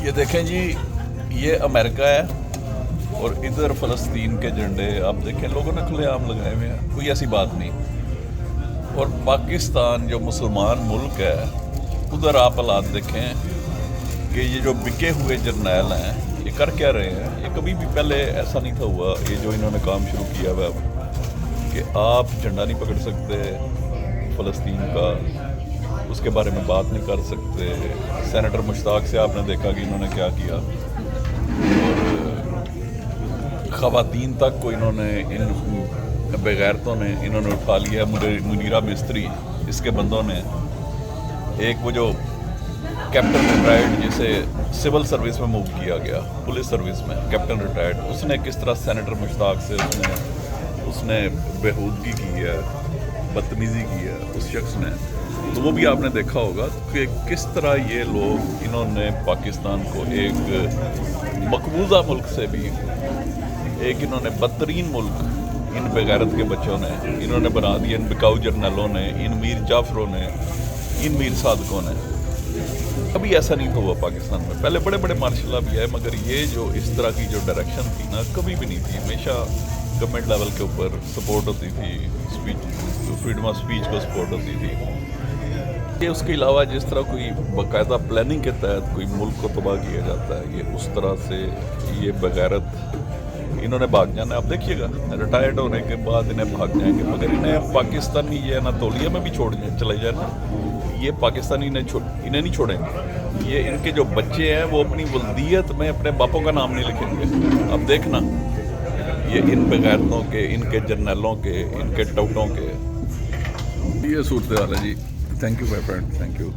ये देखें जी, ये अमेरिका है और इधर फ़लस्तीन के झंडे आप देखें लोगों ने खुलेआम लगाए हुए हैं, कोई ऐसी बात नहीं। और पाकिस्तान जो मुसलमान मुल्क है, उधर आप हालात देखें कि ये जो बिके हुए जर्नैल हैं ये कर क्या रहे हैं। ये कभी भी पहले ऐसा नहीं था हुआ, ये जो इन्होंने काम शुरू किया हुआ है कि आप झंडा नहीं पकड़ सकते फ़लस्तीन का, उसके बारे में बात नहीं कर सकते। सेनेटर मुश्ताक से आपने देखा कि इन्होंने क्या किया, और ख़वातीन तक को इन्होंने इन बेगैरतों ने इन्होंने उठा लिया। मुनीरा मिस्त्री इसके बंदों ने, एक वो जो कैप्टन रिटायर्ड जिसे सिविल सर्विस में मूव किया गया, पुलिस सर्विस में कैप्टन रिटायर्ड, उसने किस तरह सेनेटर मुश्ताक से उसने बेहूदगी की है, बदतमीज़ी की है उस शख्स ने। तो वो भी आपने देखा होगा कि किस तरह ये लोग इन्होंने पाकिस्तान को एक मकबूजा मुल्क से भी एक इन्होंने बदतरीन मुल्क इन बेगैरत के बच्चों ने इन्होंने बना दिया। इन बिकाऊ जर्नलों ने, इन मीर जाफरों ने, इन मीर सादकों ने। कभी ऐसा नहीं हुआ पाकिस्तान में। पहले बड़े बड़े मार्शल भी आए, मगर ये जो इस तरह की जो डायरेक्शन थी ना, कभी भी नहीं थी। हमेशा गवर्नमेंट लेवल के ऊपर सपोर्ट होती थी, स्पीच, फ्रीडम ऑफ स्पीच को सपोर्ट होती थी। ये उसके अलावा जिस तरह कोई बाकायदा प्लानिंग के तहत कोई मुल्क को तबाह किया जाता है, ये उस तरह से ये बगैरत इन्होंने भाग जाना। आप देखिएगा रिटायर्ड होने के बाद इन्हें भाग जाएंगे, मगर इन्हें पाकिस्तानी ये अनातोलिया में भी छोड़ चले जाए ना, ये पाकिस्तानी इन्हें नहीं छोड़ेंगे। ये इनके जो बच्चे हैं वो अपनी वल्दियत में अपने बापों का नाम नहीं लिखेंगे। अब देखना ये इन बेगैरतों के, इनके जर्नलों के, इनके टौटों के। ये सूरत हाल है जी। Thank you my friend, thank you.